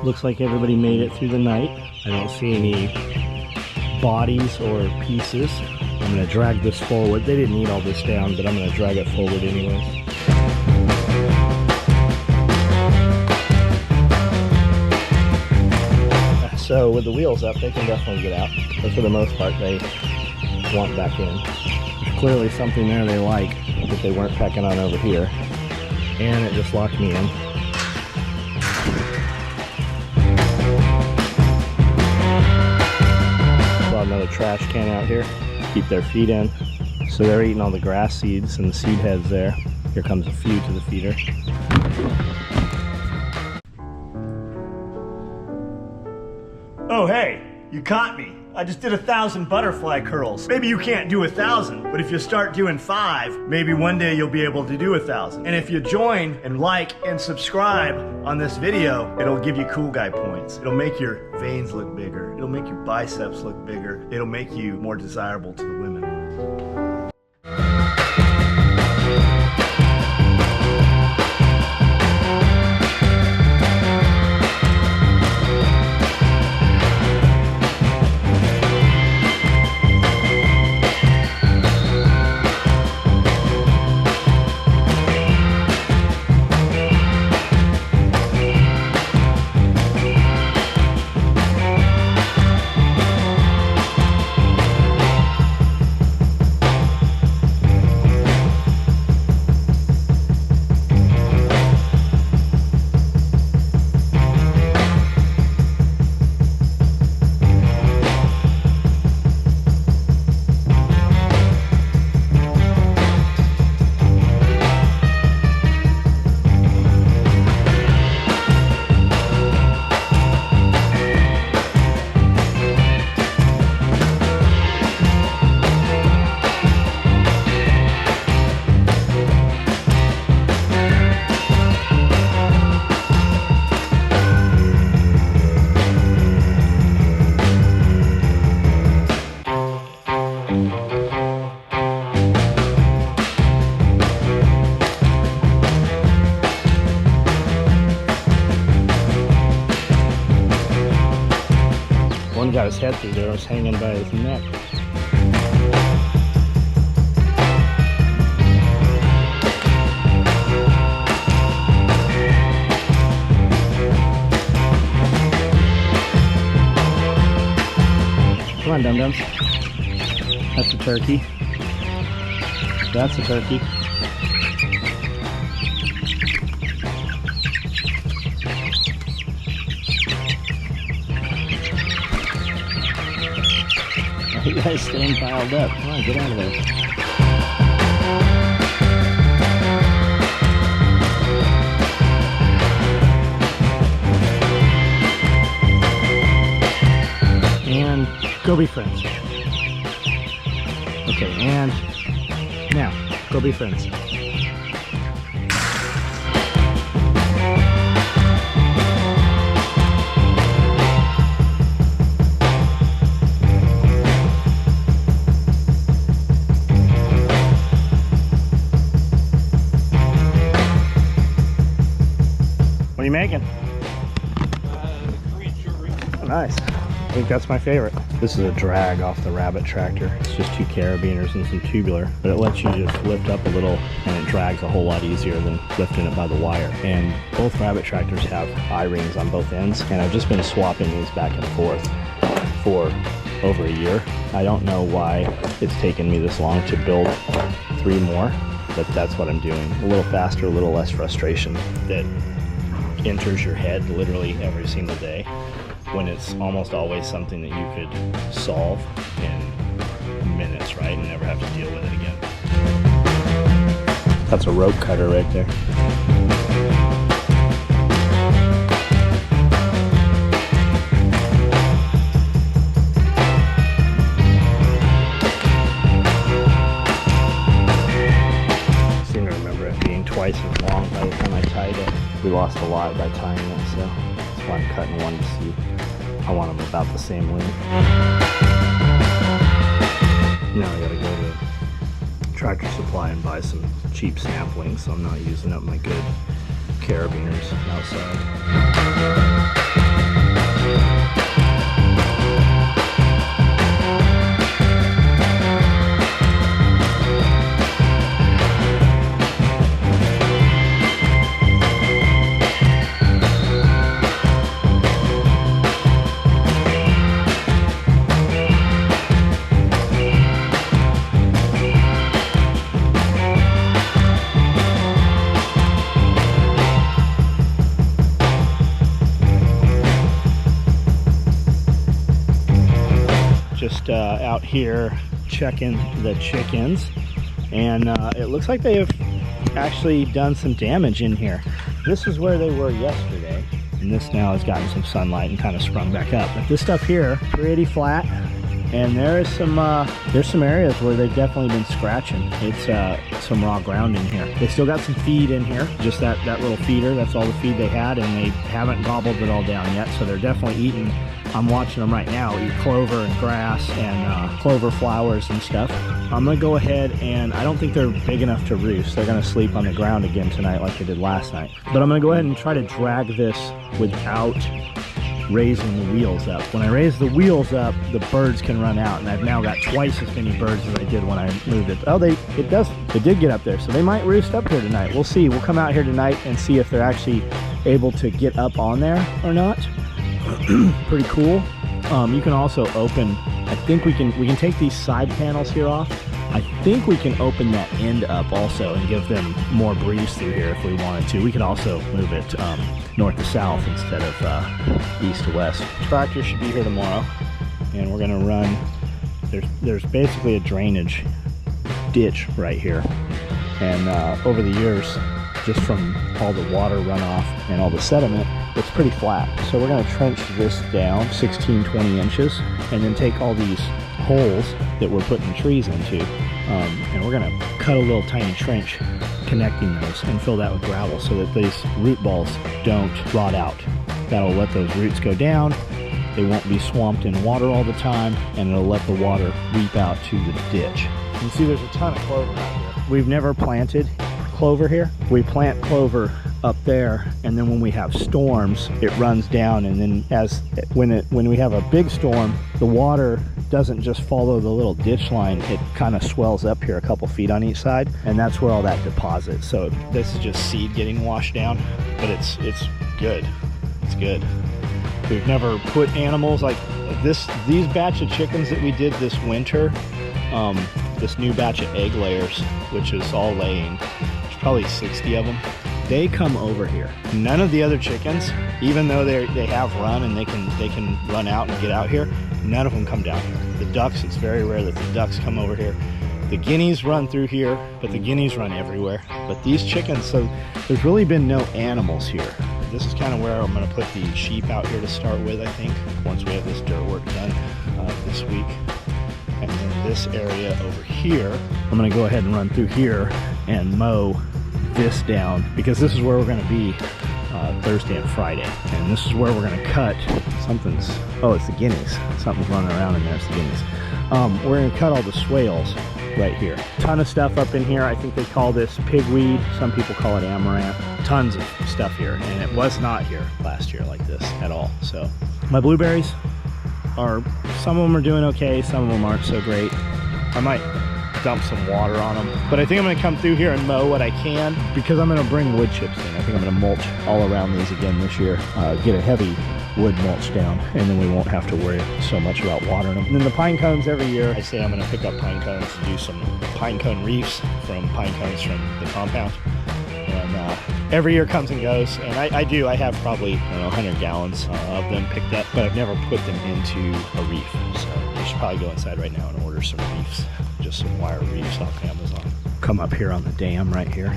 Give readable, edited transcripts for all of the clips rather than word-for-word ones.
Looks like everybody made it through the night. I don't see any bodies or pieces. I'm going to drag this forward. They didn't need all this down, but I'm going to drag it forward anyways. So with the wheels up, they can definitely get out, but for the most part, they want back in. There's clearly something there they like that they weren't pecking on over here, and it just locked me in. Brought another trash can out here, keep their feet in. So they're eating all the grass seeds and the seed heads there. Here comes a few to the feeder. Oh, hey, you caught me. I just did 1,000 butterfly curls. Maybe you can't do 1,000, but if you start doing 5, maybe one day you'll be able to do 1,000. And if you join and like and subscribe on this video, it'll give you cool guy points. It'll make your veins look bigger. It'll make your biceps look bigger. It'll make you more desirable to the women. One got his head through there, was hanging by his neck. Come on, dum-dums. That's a turkey. That's a turkey. You guys staying piled up. Come on, get out of there. And go be friends. Okay, and now, go be friends. What are you making? Oh, nice. I think that's my favorite. This is a drag off the rabbit tractor. It's just 2 carabiners and some tubular, but it lets you just lift up a little and it drags a whole lot easier than lifting it by the wire. And both rabbit tractors have I-rings on both ends, and I've just been swapping these back and forth for over a year. I don't know why it's taken me this long to build 3 more, but that's what I'm doing. A little faster, a little less frustration that enters your head literally every single day, when it's almost always something that you could solve in minutes, right, and never have to deal with it again. That's a rope cutter right there. I seem to remember it being twice as long by the time I tied it. We lost a lot by tying it, so that's why I'm cutting one to see. I want them about the same length. Now I gotta go to Tractor Supply and buy some cheap samplings, so I'm not using up my good carabiners outside. just out here checking the chickens, and it looks like they have actually done some damage in here. This is where they were yesterday, and this now has gotten some sunlight and kind of sprung back up. But this stuff here, pretty flat, and there's some areas where they've definitely been scratching. It's some raw ground in here. They still got some feed in here, just that little feeder. That's all the feed they had, and they haven't gobbled it all down yet, so they're definitely eating. I'm watching them right now eat clover and grass and clover flowers and stuff. I'm gonna go ahead, and I don't think they're big enough to roost. They're gonna sleep on the ground again tonight like they did last night. But I'm gonna go ahead and try to drag this without raising the wheels up. When I raise the wheels up, the birds can run out, and I've now got twice as many birds as I did when I moved it. Oh, it did get up there, so they might roost up here tonight. We'll see. We'll come out here tonight and see if they're actually able to get up on there or not. Pretty cool. You can also open, I think we can take these side panels here off. I think we can open that end up also and give them more breeze through here if we wanted to. We could also move it north to south instead of east to west. Tractor should be here tomorrow, and we're gonna run, there's basically a drainage ditch right here, and over the years, just from all the water runoff and all the sediment, it's pretty flat. So we're gonna trench this down 16-20 inches, and then take all these holes that we're putting trees into, and we're gonna cut a little tiny trench connecting those and fill that with gravel so that these root balls don't rot out. That'll let those roots go down. They won't be swamped in water all the time, and it'll let the water weep out to the ditch. You can see there's a ton of clover out here. We've never planted clover here. We plant clover up there, and then when we have storms, it runs down, and then when we have a big storm, the water doesn't just follow the little ditch line. It kind of swells up here a couple feet on each side, and that's where all that deposits. So this is just seed getting washed down, but it's good. It's good. We've never put animals like these batch of chickens that we did this winter, this new batch of egg layers, which is all laying. There's probably 60 of them. They come over here. None of the other chickens, even though they have run and they can run out and get out here, none of them come down here. The ducks, it's very rare that the ducks come over here. The guineas run through here, but the guineas run everywhere. But these chickens, so there's really been no animals here. This is kind of where I'm gonna put the sheep out here to start with, I think, once we have this dirt work done this week. And then this area over here, I'm gonna go ahead and run through here and mow this down, because this is where we're going to be Thursday and Friday, and this is where we're going to cut it's the guineas. Something's running around in there. It's the guineas. We're going to cut all the swales right here. Ton of stuff up in here. I think they call this pigweed. Some people call it amaranth. Tons of stuff here, and it was not here last year like this at all. So my blueberries are, some of them are doing okay, some of them aren't so great. I might dump some water on them, but I think I'm going to come through here and mow what I can, because I'm going to bring wood chips in. I think I'm going to mulch all around these again this year, get a heavy wood mulch down, and then we won't have to worry so much about watering them. And then the pine cones, every year I say I'm going to pick up pine cones and do some pine cone reefs from pine cones from the compound, and every year comes and goes, and I have probably, I don't know, 100 gallons of them picked up, but I've never put them into a reef, so I should probably go inside right now and order some reefs. Just some wire reefs off Amazon. Come up here on the dam right here.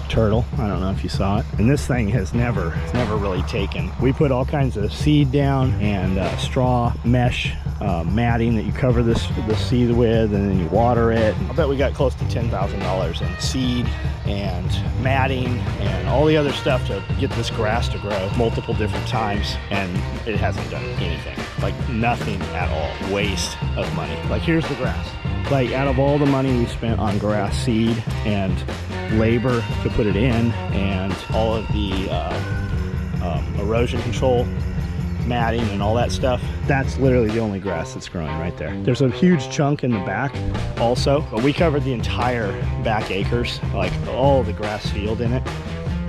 Turtle, I don't know if you saw it. And this thing has never really taken. We put all kinds of seed down and straw mesh matting that you cover the seed with, and then you water it. I bet we got close to $10,000 in seed and matting and all the other stuff to get this grass to grow multiple different times, and it hasn't done anything. Like nothing at all. Waste of money. Like here's the grass. Like out of all the money we spent on grass seed and labor to put it in, and all of the erosion control matting and all that stuff, that's literally the only grass that's growing right there. There's a huge chunk in the back also, but we covered the entire back acres, like all the grass field in it,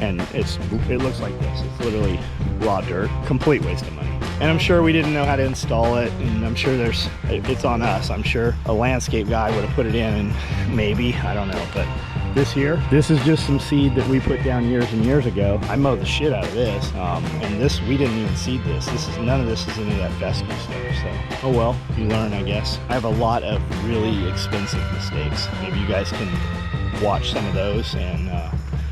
and it looks like this. It's literally raw dirt. Complete waste of money. And I'm sure we didn't know how to install it, and I'm sure it's on us. I'm sure a landscape guy would have put it in, and maybe, I don't know, but this year. This is just some seed that we put down years and years ago. I mowed the shit out of this, and this, we didn't even seed this. None of this is any of that fescue stuff, so. Oh well, you learn, I guess. I have a lot of really expensive mistakes. Maybe you guys can watch some of those, and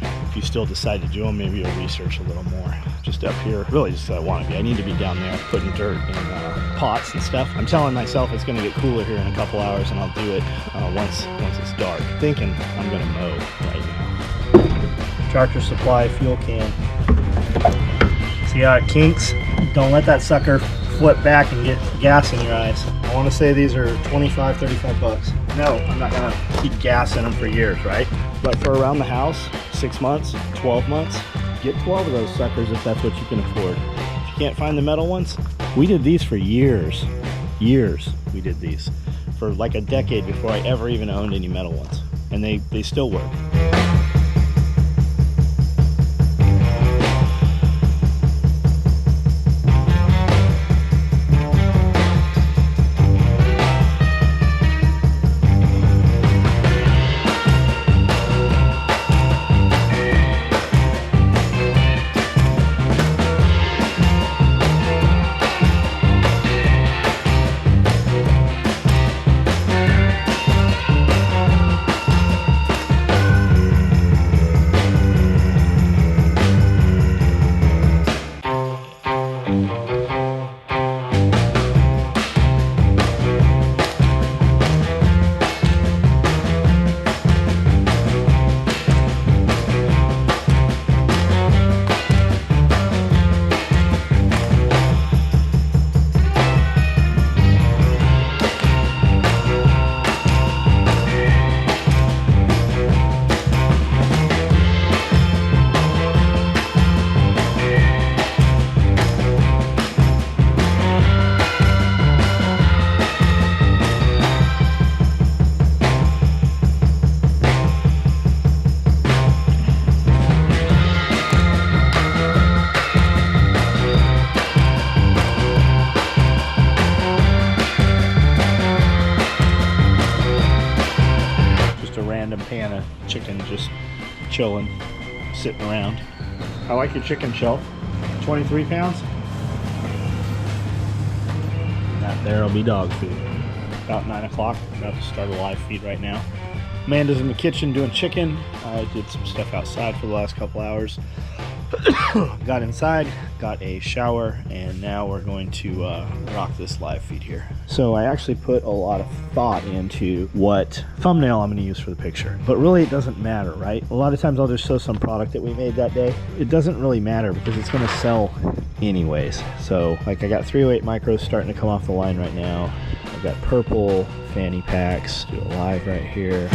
if you still decide to do them, maybe you'll research a little more. Just up here, really just I want to be. I need to be down there putting dirt in pots and stuff. I'm telling myself it's going to get cooler here in a couple hours, and I'll do it once it's dark. Thinking I'm going to mow right now. Tractor Supply fuel can. See how it kinks? Don't let that sucker flip back and get gas in your eyes. I want to say these are 25, 35 bucks. No, I'm not going to keep gas in them for years, right? But for around the house, 6 months, 12 months, get 12 of those suckers if that's what you can afford. If you can't find the metal ones, we did these for years. Years we did these. For like a decade before I ever even owned any metal ones. And they still work. Pan of chicken just chilling, sitting around. I like your chicken shelf. 23 pounds. That there'll be dog food. About 9 o'clock. About to start a live feed right now. Amanda's in the kitchen doing chicken. I did some stuff outside for the last couple hours. Got inside, got a shower, and now we're going to rock this live feed here. So I actually put a lot of thought into what thumbnail I'm going to use for the picture, but really it doesn't matter, right? A lot of times I'll just show some product that we made that day. It doesn't really matter because it's going to sell anyways. So like I got 308 micros starting to come off the line right now. I've got purple fanny packs. Do a live right here.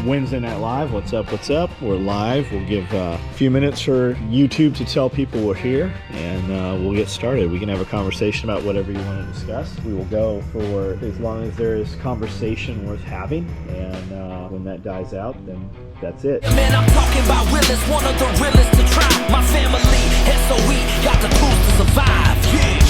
Wednesday Night Live, what's up, what's up? We're live. We'll give a few minutes for YouTube to tell people we're here, and we'll get started. We can have a conversation about whatever you want to discuss. We will go for as long as there is conversation worth having, and when that dies out, then that's it. Man, I'm talking about Willis, one of the realest to try. My family, SOE, got the tools to survive, yeah.